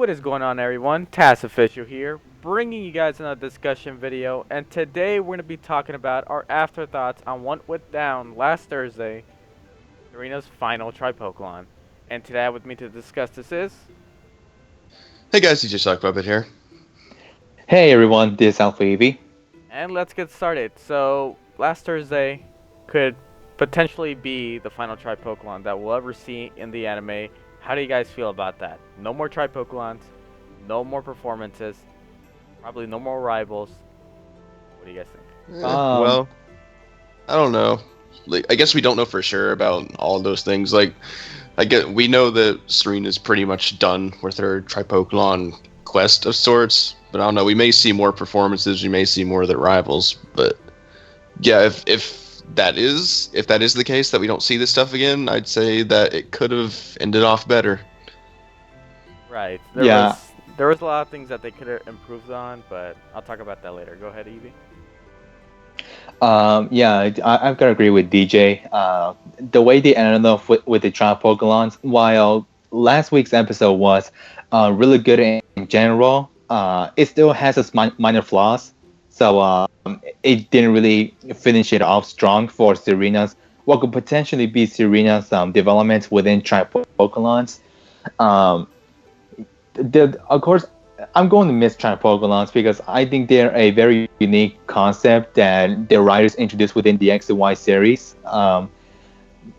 What is going on, everyone? TASOfficial here, bringing you guys another discussion video, and today we're going to be talking about our afterthoughts on what went down last Thursday, Serena's final Tripokemon. And today with me to discuss this is... Hey guys, DJ Sock Puppet here. Hey everyone, this is Alpha EV. And let's get started. So, last Thursday could potentially be the final Tripokemon that we'll ever see in the anime. How do you guys feel about that? No more Tripokemons, no more performances, probably no more rivals. What do you guys think? Well, I don't know. I guess we don't know for sure about all of those things. We know that Serena's pretty much done with her Tripokemon quest of sorts, but I don't know. We may see more performances. We may see more of the rivals. But yeah, if that is the case, that we don't see this stuff again, I'd say that it could have ended off better. Right. Yeah. There was a lot of things that they could have improved on, but I'll talk about that later. Go ahead, Evie. I've got to agree with DJ. The way they ended off with the trial Pokemons, while last week's episode was really good in general, it still has its minor flaws. So it didn't really finish it off strong for Serena's, what could potentially be Serena's development within trial Pokemons. Of course, I'm going to miss Tripokemons because I think they're a very unique concept that the writers introduced within the XY series.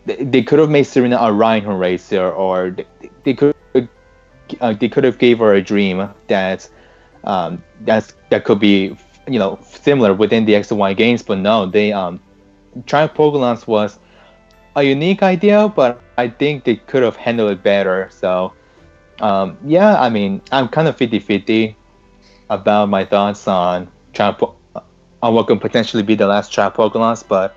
They could have made Serena a Rhino racer, or they could have gave her a dream that could be similar within the XY games. But no, they Tripokemons was a unique idea, but I think they could have handled it better. So. I'm kind of 50-50 about my thoughts on what could potentially be the last Trap Pokemons, but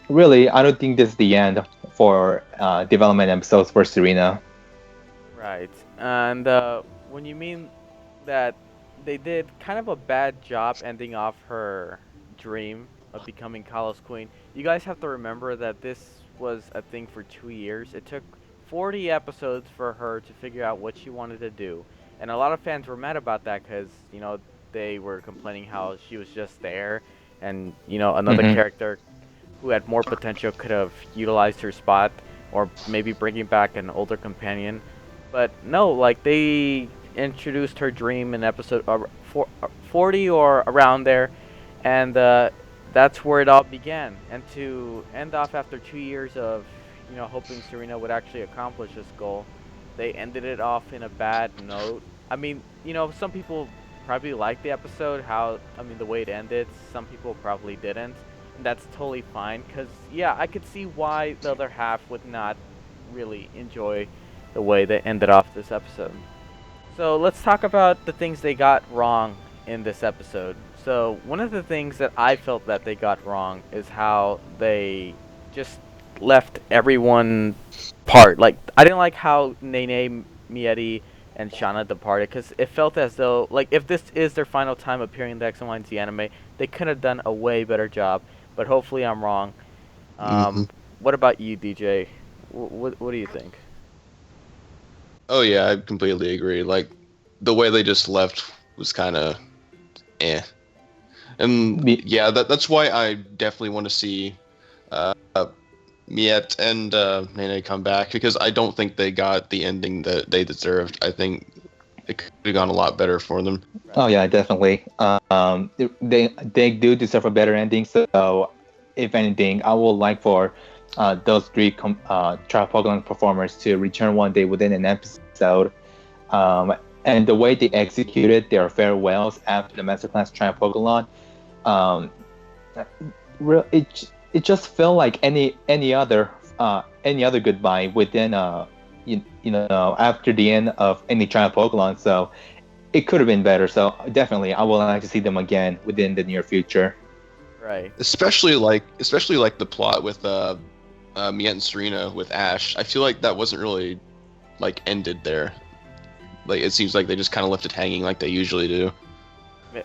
really, I don't think this is the end for development episodes for Serena. Right. And when you mean that they did kind of a bad job ending off her dream of becoming Kalos Queen, you guys have to remember that this was a thing for 2 years. It took 40 episodes for her to figure out what she wanted to do. And a lot of fans were mad about that because, they were complaining how she was just there. And, another character who had more potential could have utilized her spot, or maybe bringing back an older companion. But no, they introduced her dream in episode 40 or around there. And that's where it all began. And to end off after 2 years of hoping Serena would actually accomplish this goal, they ended it off in a bad note. I mean, some people probably liked the episode, the way it ended. Some people probably didn't. And that's totally fine, because, yeah, I could see why the other half would not really enjoy the way they ended off this episode. So let's talk about the things they got wrong in this episode. So one of the things that I felt that they got wrong is how they just left everyone part. I didn't like how Nene, Mieti, and Shauna departed, because it felt as though, if this is their final time appearing in the XY&Z anime, they could have done a way better job. But hopefully I'm wrong. What about you, DJ? What do you think? Oh yeah, I completely agree. The way they just left was kind of and yeah, that's why I definitely want to see Miet and Nene come back, because I don't think they got the ending that they deserved. I think it could have gone a lot better for them. Oh yeah, definitely. They do deserve a better ending. So, if anything, I would like for those three Trial Pokemon performers to return one day within an episode. And the way they executed their farewells after the Masterclass Trial Pokemon, it just felt like any other goodbye within after the end of any Trial Pokemon. So it could have been better. So definitely, I would like to see them again within the near future. Right. Especially the plot with Miet and Serena with Ash. I feel like that wasn't really ended there. It seems like they just kind of left it hanging like they usually do.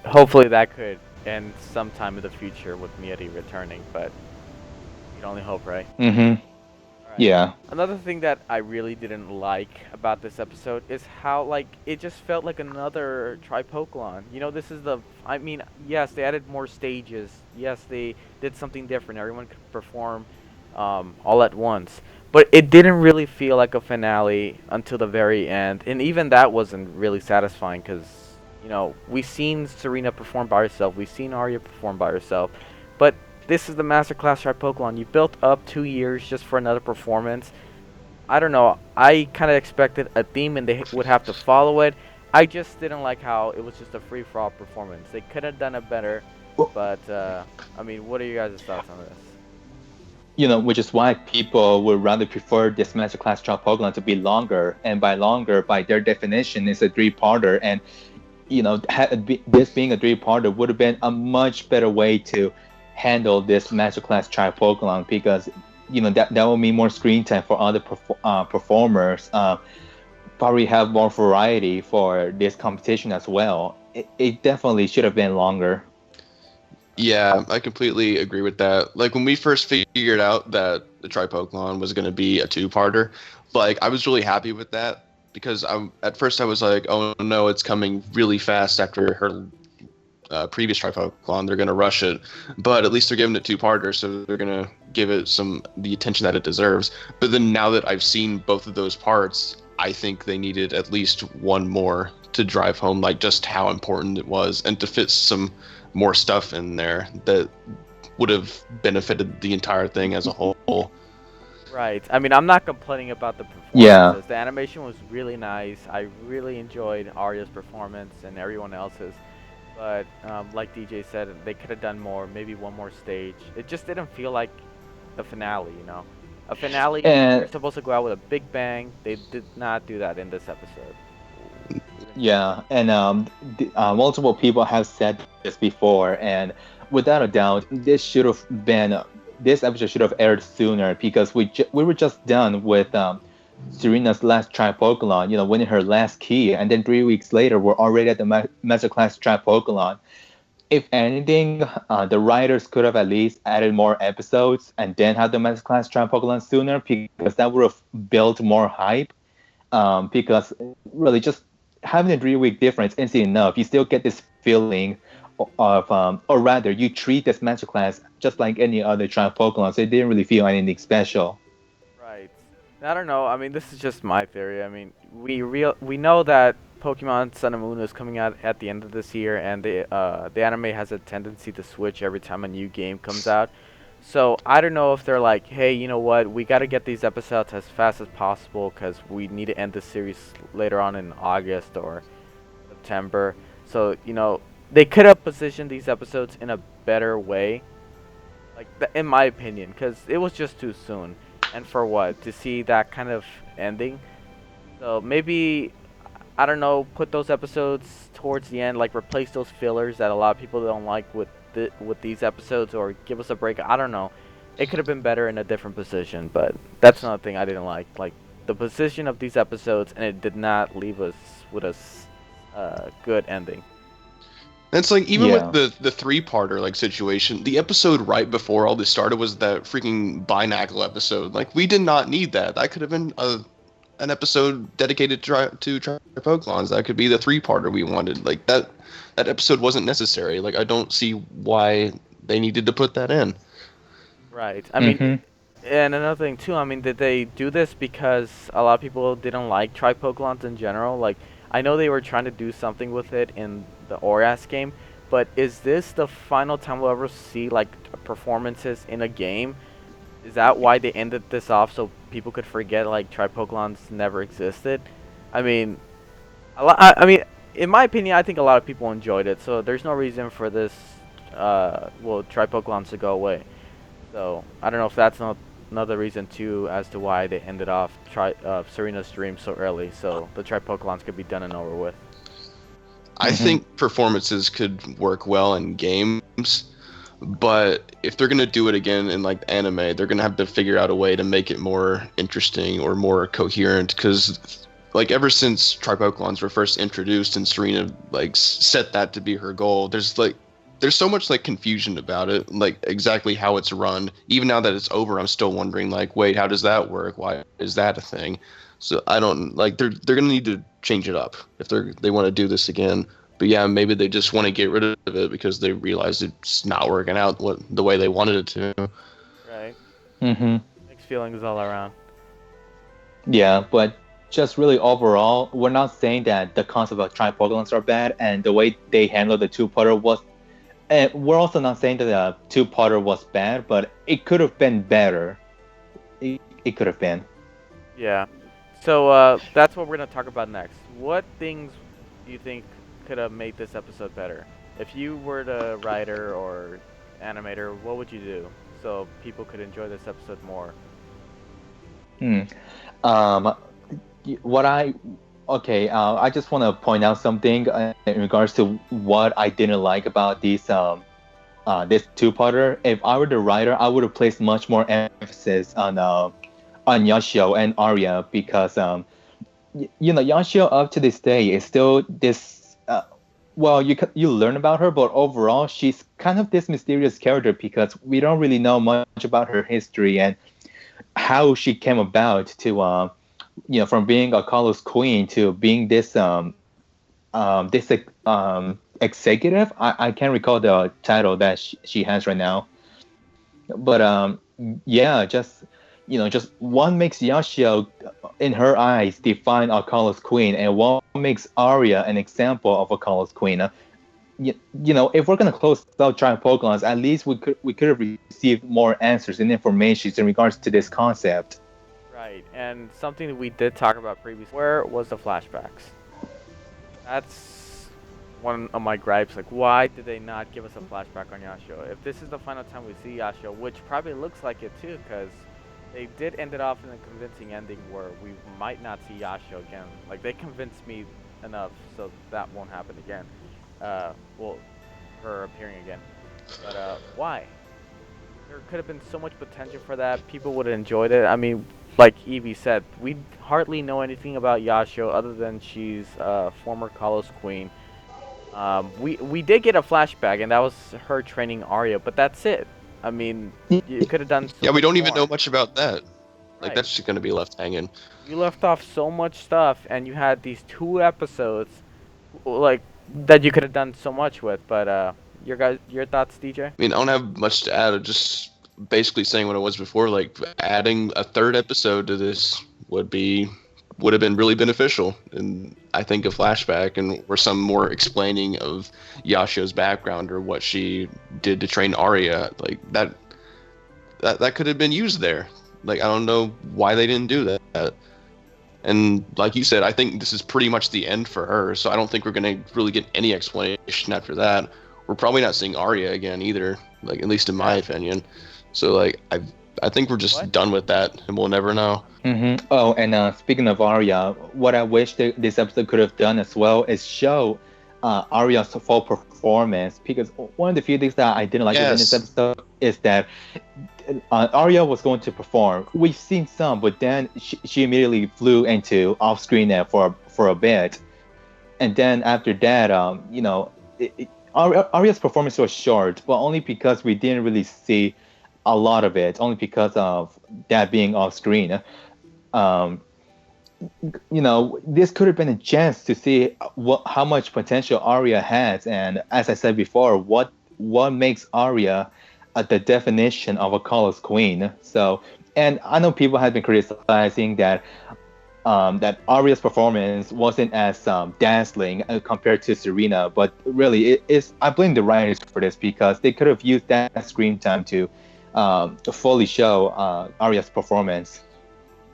Hopefully that could end sometime in the future with Mieti returning, but you can only hope, right? Mm-hmm. All Right. Yeah. Another thing that I really didn't like about this episode is how like it just felt like another Tripocolon. This is I mean, yes, they added more stages. Yes, they did something different. Everyone could perform all at once. But it didn't really feel like a finale until the very end. And even that wasn't really satisfying cuz we've seen Serena perform by herself. We've seen Arya perform by herself. But this is the Masterclass Tripocolon. You built up 2 years just for another performance. I don't know. I kind of expected a theme and they would have to follow it. I just didn't like how it was just a free for all performance. They could have done it better, but I mean, what are you guys' thoughts on this? Which is why people would rather prefer this Masterclass Child Pokemon to be longer. And by longer, by their definition, is a three-parter. And this being a three-parter would have been a much better way to handle this Masterclass Child Pokemon because that will mean more screen time for other performers. Probably have more variety for this competition as well. It definitely should have been longer. Yeah, I completely agree with that. Like when we first figured out that the Tripokemon was going to be a two-parter, like I was really happy with that because at first I was like, oh no, it's coming really fast after her previous Tripokemon. They're going to rush it, but at least they're giving it two-parter, so they're going to give it the attention that it deserves. But then now that I've seen both of those parts, I think they needed at least one more to drive home like just how important it was and to fit some more stuff in there that would have benefited the entire thing as a whole. Right. I mean, I'm not complaining about the Yeah. performances. The animation was really nice. I really enjoyed Arya's performance and everyone else's. But like DJ said, they could have done more, maybe one more stage. It just didn't feel like a finale. A finale, you're And supposed to go out with a big bang. They did not do that in this episode. yeah, and multiple people have said this before, and without a doubt, this episode should have aired sooner because we were just done with Serena's last Tripocolon, winning her last key, and then 3 weeks later, we're already at the Masterclass Tripocolon. If anything, the writers could have at least added more episodes and then had the Masterclass Tripocolon sooner because that would have built more hype. Because really, just having a 3 week difference isn't enough. You still get this feeling of, or rather, you treat this Masterclass just like any other Tripocolon, so it didn't really feel anything special. Right. I don't know. I mean, this is just my theory. I mean, we know that Pokemon Sun and Moon is coming out at the end of this year, and the anime has a tendency to switch every time a new game comes out. So I don't know if they're like, hey, you know what? We got to get these episodes as fast as possible because we need to end the series later on in August or September. So they could have positioned these episodes in a better way, like in my opinion, because it was just too soon. And for what? To see that kind of ending. So maybe I don't know, put those episodes towards the end, like replace those fillers that a lot of people don't like with these episodes, or give us a break. I don't know. It could have been better in a different position, but that's another thing I didn't like the position of these episodes, and it did not leave us with a good ending. And it's like even Yeah. with the three-parter like situation, the episode right before all this started was that freaking Binacle episode. Like we did not need that. That could have been an episode dedicated to Tripocolons. That could be the three-parter we wanted. Like that episode wasn't necessary. Like I don't see why they needed to put that in. Right. I mean, Mm-hmm. and another thing too. I mean, did they do this because a lot of people didn't like Tripocolons in general? Like, I know they were trying to do something with it in the Orias game, but is this the final time we'll ever see like performances in a game? Is that why they ended this off so people could forget like Tripocolons never existed? I mean, I mean, in my opinion, I think a lot of people enjoyed it, so there's no reason for this, Tripocolons to go away. So I don't know if that's not another reason too as to why they ended off Serena's dream so early, so the Tripocolons could be done and over with. I Mm-hmm. think performances could work well in games, but if they're gonna do it again in like anime, they're gonna have to figure out a way to make it more interesting or more coherent. Because like ever since Tripocolons were first introduced and Serena like set that to be her goal, there's like there's so much like confusion about it, like exactly how it's run. Even now that it's over, I'm still wondering like, wait, how does that work? Why is that a thing? So I don't like they're gonna need to change it up if they want to do this again. But yeah, maybe they just want to get rid of it because they realize it's not working out the way they wanted it to. Right. Mm-hmm. Mixed feelings all around. Yeah, but just really overall, we're not saying that the concept of tripolygons are bad, and the way they handled the two-putter was. And we're also not saying that the two-putter was bad, but it could have been better. It could have been. Yeah. So that's what we're gonna talk about next. What things do you think could have made this episode better? If you were the writer or animator, what would you do so people could enjoy this episode more? Hmm. Um, what I okay, I just want to point out something in regards to what I didn't like about this two-parter. If I were the writer, I would have placed much more emphasis on Yashio and Arya because Yashio up to this day is still this. Well, you learn about her, but overall, she's kind of this mysterious character because we don't really know much about her history and how she came about to from being a Carlos queen to being this executive. I can't recall the title that she has right now, but yeah, just one makes Yashio in her eyes define a Carlos queen, and one makes Arya an example of a Carlos queen. If we're gonna close out giant Pokemons, at least we could have received more answers and information in regards to this concept. Right. And something that we did talk about previously. Where was the flashbacks? That's one of my gripes. Like, why did they not give us a flashback on Yashio? If this is the final time we see Yashio, which probably looks like it too, because they did end it off in a convincing ending where we might not see Yashio again. Like, they convinced me enough so that won't happen again. Well, her appearing again. But why? There could have been so much potential for that. People would have enjoyed it. I mean, like Evie said, we hardly know anything about Yashio other than she's a former Kalos queen. We did get a flashback, and that was her training Arya, but that's it. I mean, you could have done so Yeah, we much don't even know more. much about that. Like Right. that's just gonna be left hanging. You left off so much stuff, and you had these 2 episodes, like that you could have done so much with. But your thoughts, DJ? I mean, I don't have much to add. Just basically saying what it was before. Like adding a third episode to this would have been really beneficial. And I think a flashback or some more explaining of Yashio's background or what she did to train Arya, like that could have been used there. Like I don't know why they didn't do that. And like you said, I think this is pretty much the end for her. So I don't think we're gonna really get any explanation after that. We're probably not seeing Arya again either. Like at least in my Yeah. opinion. So like I think we're just What? done with that, and we'll never know. Oh, and speaking of Arya, what I wish this episode could have done as well is show Arya's full performance. Because one of the few things that I didn't like within this Yes. episode is that Arya was going to perform. We've seen some, but then she immediately flew into off-screen there for a bit, and then after that, Arya's performance was short, but only because we didn't really see a lot of it, only because of that being off-screen. Um, this could have been a chance to see how much potential Arya has, and as I said before, what makes Arya the definition of a Colossus queen. So, and I know people have been criticizing that Arya's performance wasn't as dazzling compared to Serena, but really, I blame the writers for this because they could have used that screen time to fully show Arya's performance.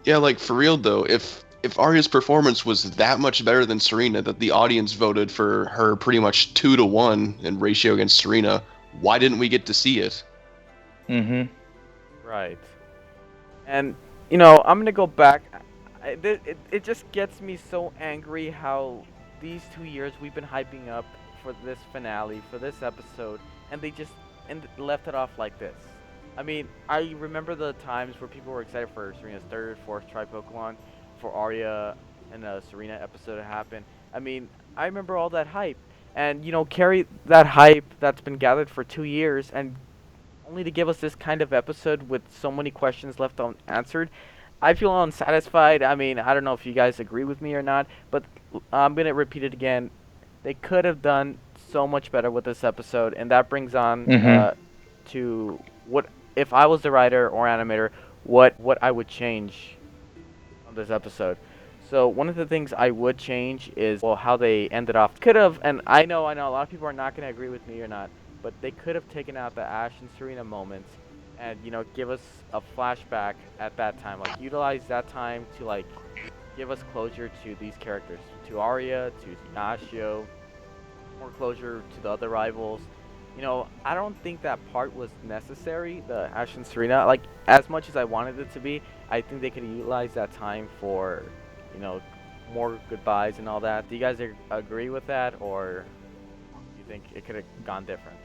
Yeah, like for real though, if Arya's performance was that much better than Serena, that the audience voted for her pretty much 2-1 in ratio against Serena, why didn't we get to see it? Mm-hmm. Right. And I'm gonna go back. It just gets me so angry how these 2 years we've been hyping up for this finale, for this episode, and they just left it off like this. I mean, I remember the times where people were excited for Serena's third, fourth try Pokemon, for Arya and the Serena episode to happen. I mean, I remember all that hype, and carry that hype that's been gathered for 2 years, and only to give us this kind of episode with so many questions left unanswered. I feel unsatisfied. I mean, I don't know if you guys agree with me or not, but I'm gonna repeat it again. They could have done so much better with this episode, and that brings on Mm-hmm. to what if I was the writer or animator, what I would change on this episode. So one of the things I would change is well how they ended off. Could have, and I know a lot of people are not gonna agree with me or not, but they could have taken out the Ash and Serena moments, and give us a flashback at that time. Like utilize that time to like give us closure to these characters, to Arya, to Ignacio, more closure to the other rivals. I don't think that part was necessary, the Ash and Serena. Like, as much as I wanted it to be, I think they could utilize that time for, you know, more goodbyes and all that. Do you guys agree with that, or do you think it could have gone different?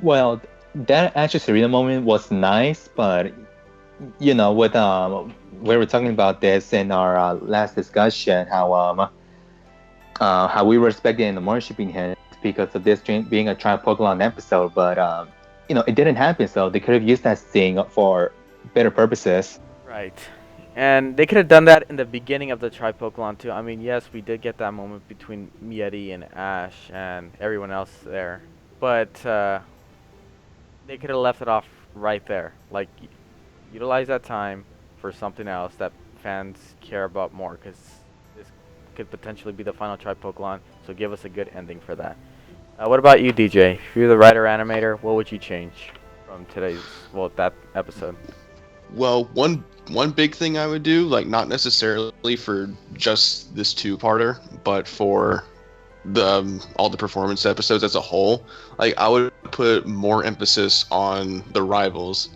Well, that actually Serena moment was nice, but with we were talking about this in our last discussion, how we were expecting the more shipping hints because of this being a Try Pokemon episode, but it didn't happen. So they could have used that thing for better purposes. Right. And they could have done that in the beginning of the Tri Pokemon too. I mean, yes, we did get that moment between Mieti and Ash and everyone else there, but they could have left it off right there. Like, utilize that time for something else that fans care about more, because this could potentially be the final Tri Pokemon. So give us a good ending for that. What about you, DJ? If you're the writer animator, what would you change from that episode? Well, one big thing I would do, like not necessarily for just this two-parter, but for the all the performance episodes as a whole, like I would put more emphasis on the rivals.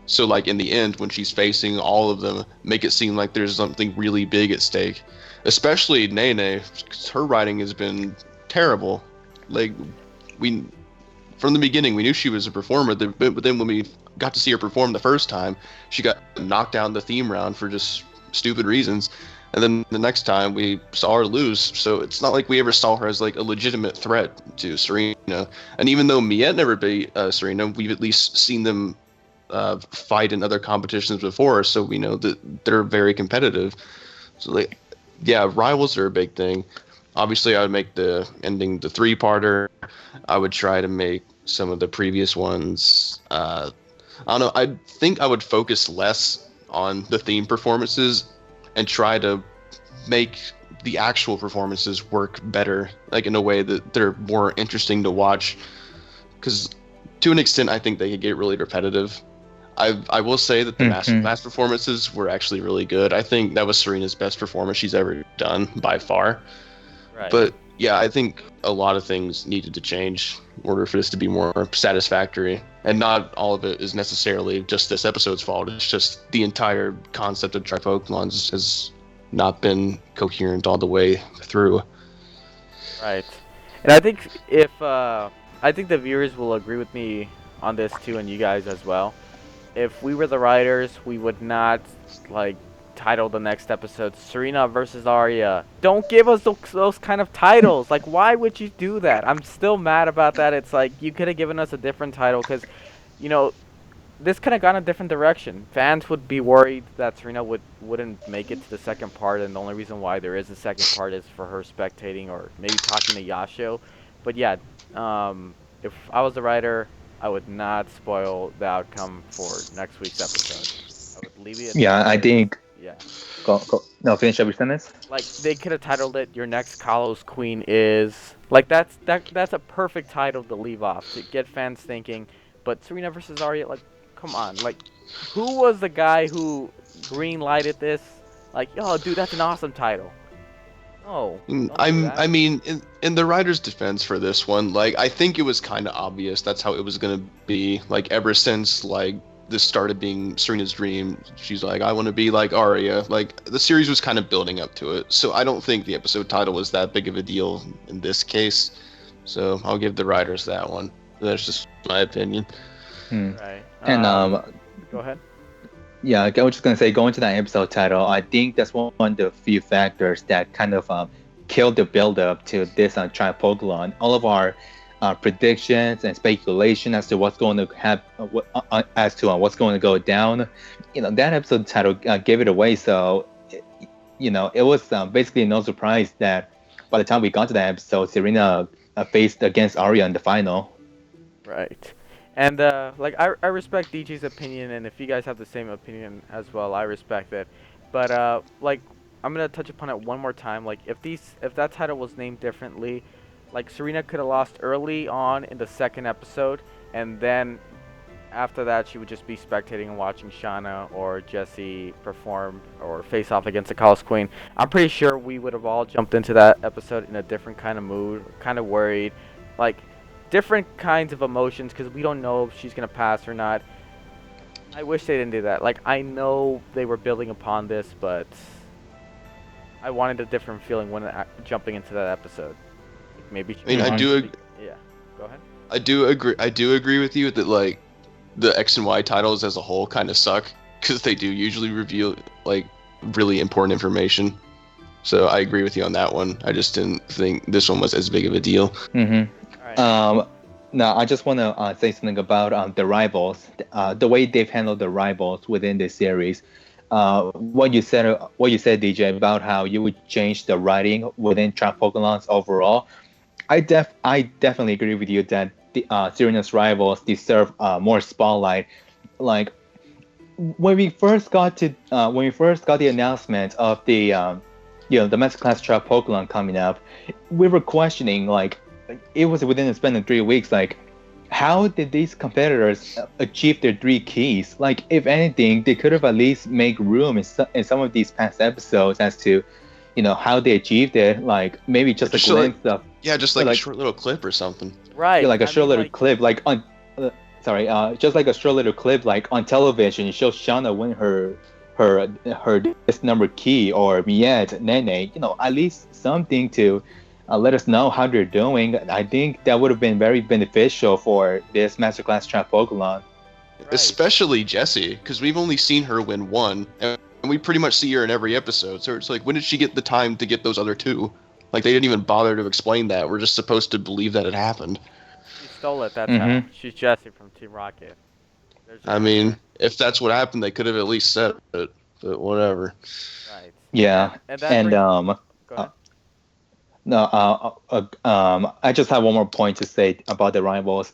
So like in the end, when she's facing all of them, make it seem like there's something really big at stake. Especially Nene, 'cause her writing has been terrible. Like we from the beginning, we knew she was a performer, but then when we got to see her perform the first time, she got knocked down the theme round for just stupid reasons. And then the next time we saw her lose, so it's not like we ever saw her as like a legitimate threat to Serena. And even though Miette never beat Serena, we've at least seen them fight in other competitions before, so we know that they're very competitive. So like, yeah, rivals are a big thing. Obviously, I would make the ending the three-parter. I would try to make some of the previous ones. I don't know. I think I would focus less on the theme performances and try to make the actual performances work better, like in a way that they're more interesting to watch. Because to an extent, I think they could get really repetitive. I will say that the Mhm. mass performances were actually really good. I think that was Serena's best performance she's ever done by far. Right. But yeah, I think a lot of things needed to change in order for this to be more satisfactory. And not all of it is necessarily just this episode's fault. It's just the entire concept of Tripokemons has not been coherent all the way through. Right. And I think if I think the viewers will agree with me on this too, and you guys as well. If we were the writers, we would not like title the next episode Serena versus Arya. Don't give us those kind of titles. Like, why would you do that? I'm still mad about that. It's like you could have given us a different title, because you know this could have gone a different direction. Fans would be worried that Serena wouldn't make it to the second part, and the only reason why there is a second part is for her spectating or maybe talking to Yasho. But yeah, if I was the writer, I would not spoil the outcome for next week's episode. I would leave it Yeah, as I is. think. Yeah. Go. No, finish up your sentence. Like they could have titled it "Your Next Kalos Queen Is." Like that's a perfect title to leave off to get fans thinking. But Serena versus Arya, like, come on, like, who was the guy who green lighted this? Like, oh, dude, that's an awesome title. No, don't do that. I mean, in the writer's defense for this one, like I think it was kind of obvious that's how it was gonna be. Like ever since like this started being Serena's dream, she's like, I want to be like Arya. Like the series was kind of building up to it, so I don't think the episode title was that big of a deal in this case. So I'll give the writers that one. That's just my opinion. Hmm. Right. And Go ahead. yeah, I was just gonna say, going to that episode title, I think that's one of the few factors that kind of killed the build up to this Tri Pokemon. All of our predictions and speculation as to what's going to happen, what's going to go down. That episode title gave it away. So, it was basically no surprise that by the time we got to that episode, Serena faced against Arya in the final. Right. And like I respect DJ's opinion, and if you guys have the same opinion as well, I respect it. But like I'm gonna touch upon it one more time. Like if that title was named differently, like Serena could have lost early on in the second episode, and then after that she would just be spectating and watching Shauna or Jessie perform or face off against the Colossus Queen. I'm pretty sure we would have all jumped into that episode in a different kind of mood, kind of worried, like different kinds of emotions because we don't know if she's gonna pass or not. I wish they didn't do that. Like I know they were building upon this, but I wanted a different feeling when jumping into that episode. Like, maybe. I mean, I do. Yeah. Go ahead. I do agree. I do agree with you that like the X and Y titles as a whole kind of suck because they do usually reveal like really important information. So I agree with you on that one. I just didn't think this one was as big of a deal. Mm-hmm. All right. Now, I just want to say something about the rivals, the way they've handled the rivals within this series. What you said, DJ, about how you would change the writing within Trap Pokemons overall. I definitely agree with you that the Serena's rivals deserve more spotlight. Like when we first got the announcement of the the Masterclass Trap Pokemon coming up, we were questioning like. It was within the span of 3 weeks. Like, how did these competitors achieve their 3 keys? Like, if anything, they could have at least make room in some of these past episodes as to, how they achieved it. Like, maybe just a glimpse of. Yeah, just like a short little clip or something. Right. Yeah, like a short little clip, like on. Just like a short little clip, like on television. It shows Shauna win her this number key or Miette, Nene. At least something to. Let us know how they're doing. I think that would have been very beneficial for this Masterclass Trap Pokemon. Right. Especially Jessie, because we've only seen her win one, and we pretty much see her in every episode. So it's like, when did she get the time to get those other 2? Like, they didn't even bother to explain that. We're just supposed to believe that it happened. She stole it that time. She's Jessie from Team Rocket. I mean, if that's what happened, they could have at least said it, but whatever. Right. Yeah, and Go ahead. No, I just have one more point to say about the rivals.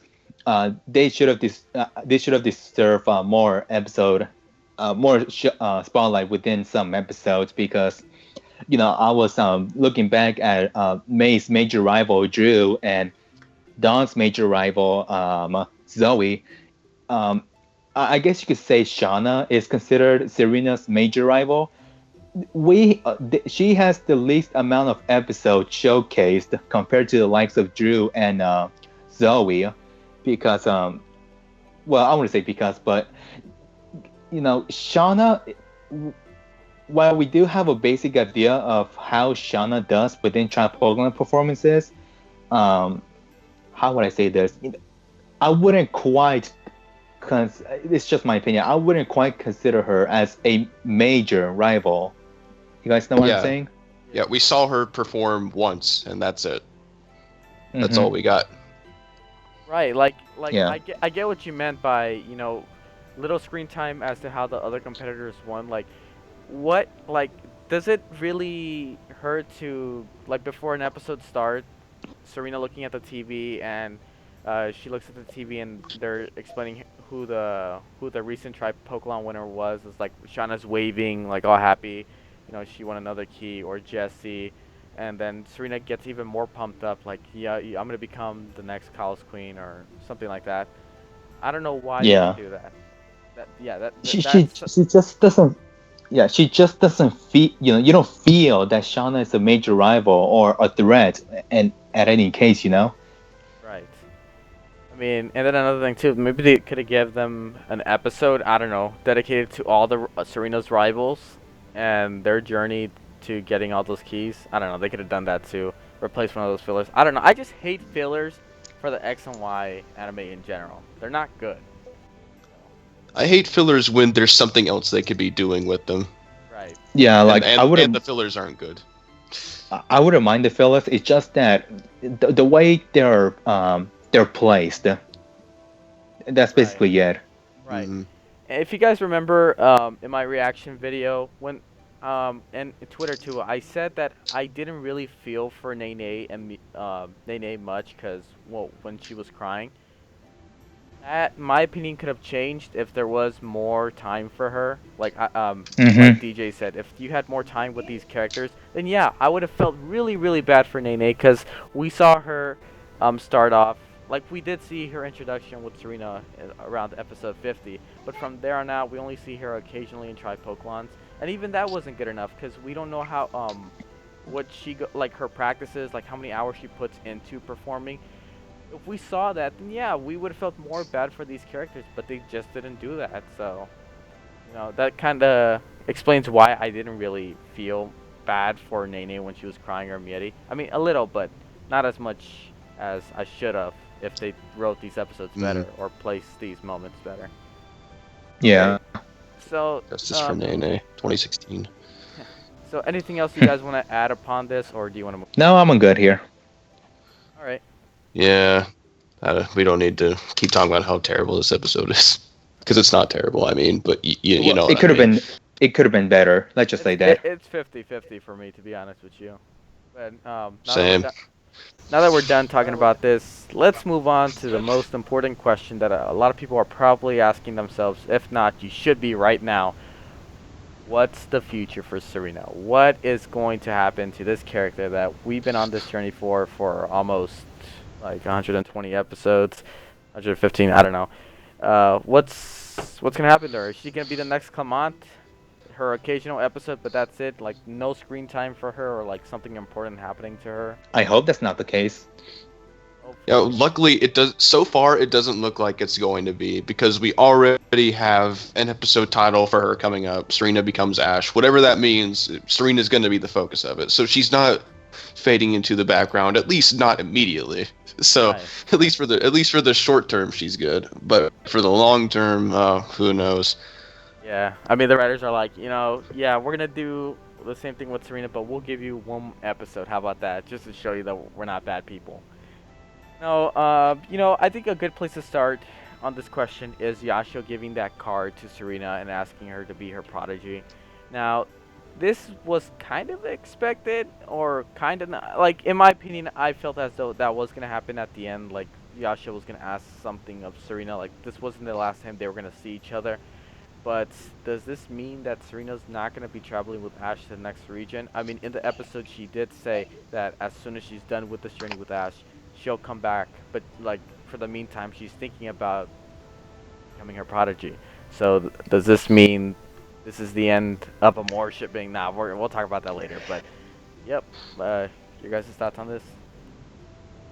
They should have deserved more spotlight within some episodes because, I was looking back at May's major rival Drew and Dawn's major rival Zoe. I guess you could say Shauna is considered Serena's major rival. She has the least amount of episodes showcased compared to the likes of Drew and Zoe, because I want to say because, but Shauna. While we do have a basic idea of how Shauna does within Trap Pokemon performances, how would I say this? I wouldn't quite. It's just my opinion. I wouldn't quite consider her as a major rival. You guys know what I'm saying? Yeah, we saw her perform once, and that's it. That's all we got. Right, like yeah. I get what you meant by, little screen time as to how the other competitors won. Like, what, like, does it really hurt to, like, before an episode starts, Serena looking at the TV and she looks at the TV and they're explaining who the recent Tri Pokemon winner was. It's like Shauna's waving, like, all happy. She won another key, or Jessie, and then Serena gets even more pumped up, like, yeah, I'm gonna become the next Colossus Queen or something like that. I don't know why they do that. She just doesn't. Yeah, she just doesn't feel. You don't feel that Shauna is a major rival or a threat, and at any case, Right. I mean, and then another thing too. Maybe they could have given them an episode. I don't know, dedicated to all the Serena's rivals and their journey to getting all those keys. I don't know. They could have done that too. Replace one of those fillers. I don't know. I just hate fillers for the X and Y anime in general. They're not good. I hate fillers when there's something else they could be doing with them. Right. Yeah, like and I would and the fillers aren't good. I wouldn't mind the fillers. It's just that the way they're placed. That's Right. basically it. Right. Hmm. If you guys remember, in my reaction video, when and Twitter too, I said that I didn't really feel for Nene and Nene much, cause well, when she was crying, that my opinion could have changed if there was more time for her. Like Hmm. DJ said, if you had more time with these characters, then yeah, I would have felt really, really bad for Nene, cause we saw her, start off. Like we did see her introduction with Serena around episode 50, but from there on out, we only see her occasionally in Tri-Pokelons, and even that wasn't good enough because we don't know how what like her practices, like how many hours she puts into performing. If we saw that, then yeah, we would have felt more bad for these characters, but they just didn't do that. So, that kind of explains why I didn't really feel bad for Nene when she was crying or Mieri. I mean, a little, but not as much as I should have if they wrote these episodes Hmm. better or placed these moments better. Okay, Yeah. so Justice for Nene, 2016. so anything else you guys want to add upon this, or do you want to move? No, I'm good here. All right. Yeah, we don't need to keep talking about how terrible this episode is, because it's not terrible. I mean, but you Well, know what I mean. it could have been better. Let's just It's say that. it's 50-50 for me, to be honest with you. But Same. now that we're done talking about this, let's move on to the most important question that a lot of people are probably asking themselves. If not, you should be right now. What's the future for Serena? What is going to happen to this character that we've been on this journey for almost like 120 episodes, 115? I don't know. What's gonna happen to her? Is she gonna be the next Clement? Her occasional episode, but that's it. Like no screen time for her, or like something important happening to her. I hope that's not the case. Yeah, Hopefully. luckily it does. So far, it doesn't look like it's going to be because we already have an episode title for her coming up. Serena becomes Ash. Whatever that means, Serena's going to be the focus of it. So she's not fading into the background, at least not immediately. So Right. at least for the short term, she's good. But for the long term, who knows? Yeah. I mean, the writers are like, yeah, we're gonna do the same thing with Serena, but we'll give you one episode. How about that? Just to show you that we're not bad people. No, I think a good place to start on this question is Yashio giving that card to Serena and asking her to be her prodigy. Now, this was kind of expected, or kind of not. Like, in my opinion, I felt as though that was going to happen at the end. Like, Yashio was going to ask something of Serena. Like, this wasn't the last time they were going to see each other. But does this mean that Serena's not going to be traveling with Ash to the next region? I mean, in the episode, she did say that as soon as she's done with this journey with Ash, she'll come back. But, like, for the meantime, she's thinking about becoming her prodigy. So, does this mean this is the end of Amor shipping? Nah, we'll talk about that later. But, yep. Your guys' thoughts on this?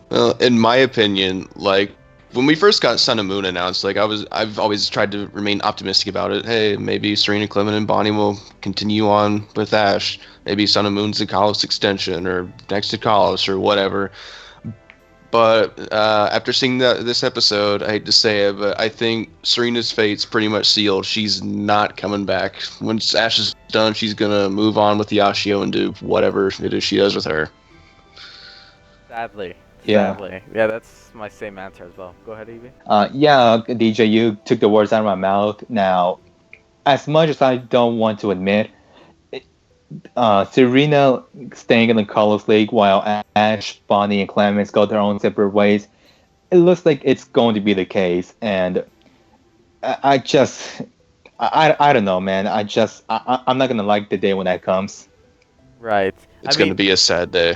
Well, in my opinion, like when we first got Sun and Moon announced, I've always tried to remain optimistic about it. Hey, maybe Serena, Clement, and Bonnie will continue on with Ash. Maybe Sun and Moon's a Kalos extension or next to Kalos or whatever. But after seeing this episode, I hate to say it, but I think Serena's fate's pretty much sealed. She's not coming back. Once Ash is done, she's gonna move on with Yashio and do whatever it is she does with her. Sadly. Yeah. Sadly. Yeah, that's my same answer as well. Go ahead, Evie. Yeah, DJ, you took the words out of my mouth. Now, as much as I don't want to admit, Serena staying in the Colors League while Ash, Bonnie, and Clemens go their own separate ways, it looks like it's going to be the case. And I just, I don't know, man. I'm not gonna like the day when that comes. Right. It's I gonna mean, be a sad day.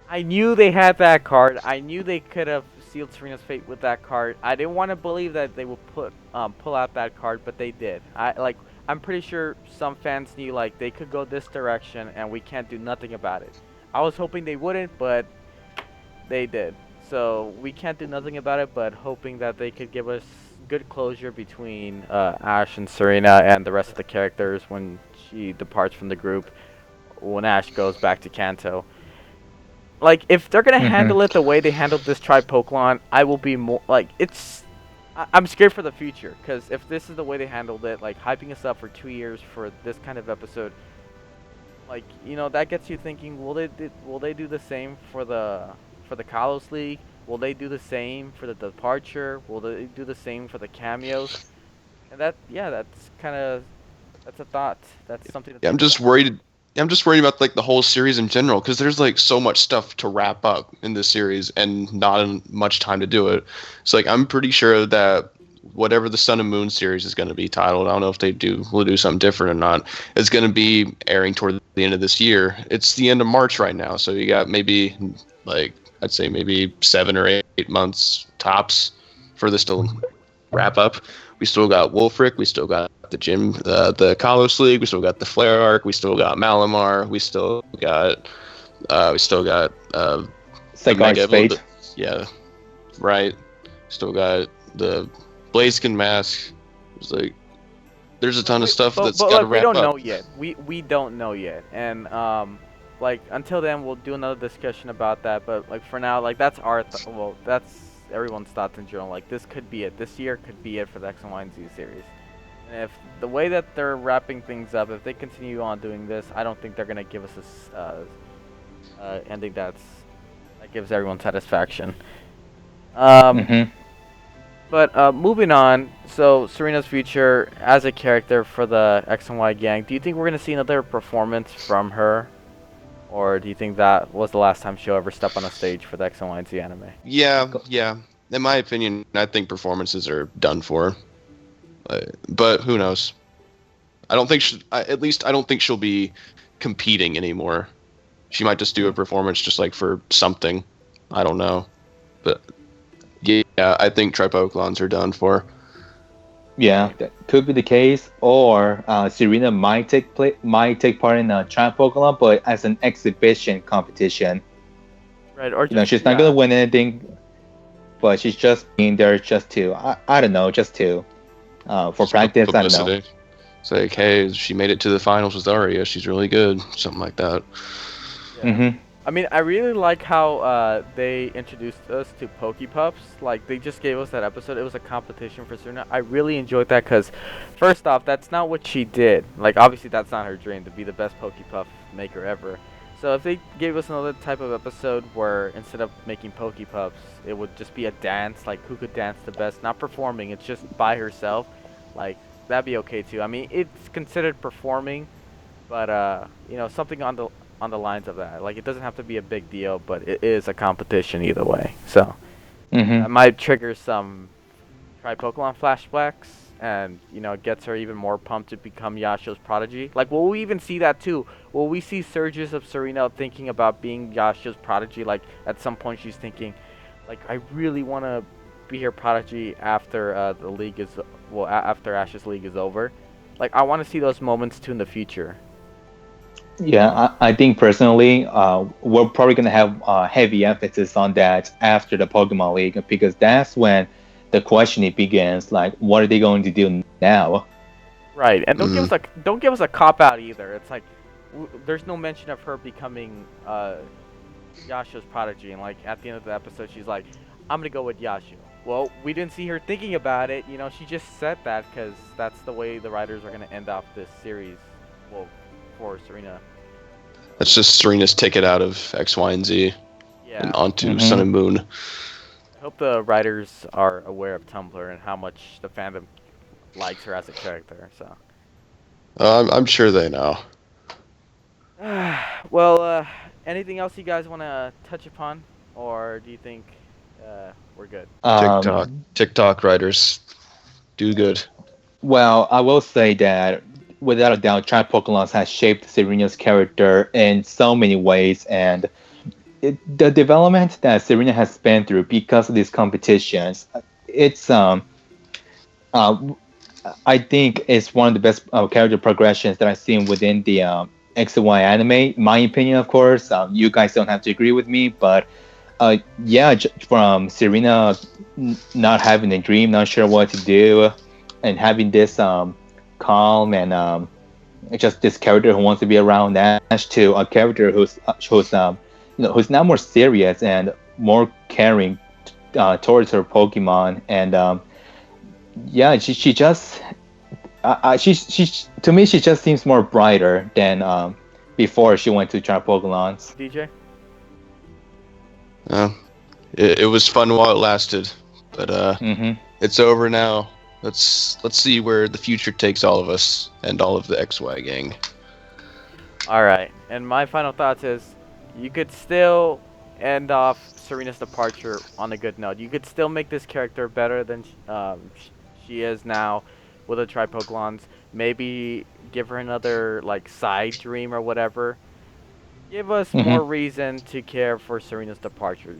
I knew they had that card. I knew they could have sealed Serena's fate with that card. I didn't want to believe that they would pull out that card, but they did. I'm pretty sure some fans knew like they could go this direction and we can't do nothing about it. I was hoping they wouldn't, but they did. So we can't do nothing about it, but hoping that they could give us good closure between Ash and Serena and the rest of the characters when she departs from the group, when Ash goes back to Kanto. Like, if they're gonna Hmm. handle it the way they handled this Tri-Pokemon, I will be more like I'm scared for the future, because if this is the way they handled it, like hyping us up for 2 years for this kind of episode, Like, that gets you thinking, will they do the same for the Kalos League? Will they do the same for the departure? Will they do the same for the cameos? And yeah, that's a thought. That's something to Yeah, I'm think just about. worried. I'm just worried about like the whole series in general because there's like so much stuff to wrap up in this series and much time to do it. So like I'm pretty sure that whatever the Sun and Moon series is going to be titled, I don't know if will do something different or not. It's going to be airing toward the end of this year. It's the end of March right now, so you got maybe like I'd say maybe 7 or 8 months tops for this to wrap up. We still got Wolfric. We still got the Kalos League. We still got the Flare Arc. We still got Malamar. We still got the Saigar's Mega fate. yeah, right. Still got the Blaziken mask. It's like there's a ton of stuff that's got to But we wrap don't up. know yet. We don't know yet, and like until then, we'll do another discussion about that. But like for now, like that's that's everyone's thoughts in general. Like this could be it. This year could be it for the X and Y and Z series. And if the way that they're wrapping things up, if they continue on doing this, I don't think they're gonna give us ending that gives everyone satisfaction. Um, Hmm. but moving on, so Serena's future as a character for the X and Y gang, do you think we're gonna see another performance from her, or do you think that was the last time she'll ever step on a stage for the X and Y and Z anime? Yeah, yeah. In my opinion, I think performances are done for. But who knows? I don't think at least I don't think she'll be competing anymore. She might just do a performance just like for something. I don't know. But yeah, I think Tripoclons are done for. Yeah, that could be the case. Or Serena might take part in a Triumph Pokemon, but as an exhibition competition. Right, or You know, just she's not gonna win anything, but she's just being there just to I don't know, just to for Just practice. I don't know. publicity. It's like, hey, she made it to the finals with Aria. She's really good. Something like that. Yeah. Hmm. I mean, I really like how they introduced us to Pokepups. Like, they just gave us that episode. It was a competition for Serena. I really enjoyed that because, first off, that's not what she did. Like, obviously, that's not her dream to be the best Pokepup maker ever. So if they gave us another type of episode where instead of making Pokepups, it would just be a dance, like who could dance the best, not performing, it's just by herself, like, that'd be okay too. I mean, it's considered performing, but something on the lines of that. Like it doesn't have to be a big deal, but it is a competition either way. So Hmm. that might trigger some try Pokemon flashbacks, and it gets her even more pumped to become Yasho's prodigy. Like, will we even see that too? Will we see surges of Serena thinking about being Yasho's prodigy? Like at some point she's thinking, like I really want to be her prodigy after the league is after Ash's league is over. Like I want to see those moments too in the future. Yeah, I think personally, we're probably gonna have heavy emphasis on that after the Pokemon League because that's when the questioning begins. Like, what are they going to do now? Right, and Mm. don't give us a cop out either. It's like there's no mention of her becoming Yasha's prodigy, and like at the end of the episode, she's like, "I'm gonna go with Yashu." Well, we didn't see her thinking about it. She just said that because that's the way the writers are gonna end off this series. Well, for Serena. That's just Serena's ticket out of X, Y, and Z and Yeah, onto Sun Hmm. and Moon. I hope the writers are aware of Tumblr and how much the fandom likes her as a character. So. I'm sure they know. Well, anything else you guys want to touch upon, or do you think we're good? TikTok writers do good. Well, I will say that without a doubt, Tribe Pokemon has shaped Serena's character in so many ways, and the development that Serena has been through because of these competitions, it's uh, I think it's one of the best character progressions that I've seen within the X and Y anime. My opinion, of course. You guys don't have to agree with me, but yeah, from Serena not having a dream, not sure what to do, and having this calm and just this character who wants to be around Ash to a character who's now more serious and more caring towards her Pokemon, and yeah, she just she to me she just seems more brighter than before she went to try Pokemons. DJ? It was fun while it lasted, but it's over now. Let's see where the future takes all of us and all of the XY gang. All right, and my final thoughts is, you could still end off Serena's departure on a good note. You could still make this character better than she is now with the Tripoclons. Maybe give her another like side dream or whatever. Give us more reason to care for Serena's departure.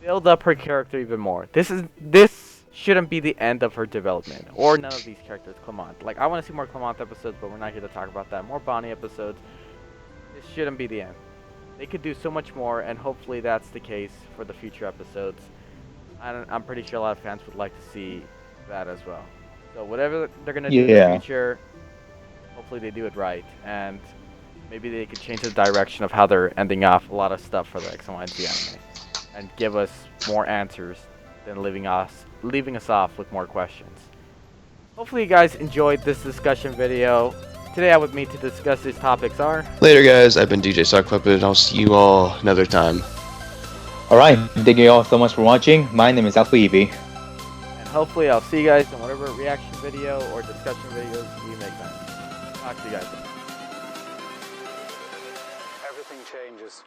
Build up her character even more. This shouldn't be the end of her development, or none of these characters. Clement, like I want to see more Clement episodes, but we're not here to talk about that. More Bonnie episodes. This shouldn't be the end. They could do so much more, and hopefully that's the case for the future episodes. I'm pretty sure a lot of fans would like to see that as well. So whatever they're gonna do in the future, hopefully they do it right, and maybe they could change the direction of how they're ending off a lot of stuff for the XY&Z anime, and give us more answers than leaving us off with more questions. Hopefully you guys enjoyed this discussion video. Today out with me to discuss these topics are... Later, guys. I've been DJ Sock Puppet, and I'll see you all another time. Alright, thank you all so much for watching. My name is Alpha Eevee. And hopefully I'll see you guys in whatever reaction video or discussion videos we make then. Talk to you guys. Everything changes.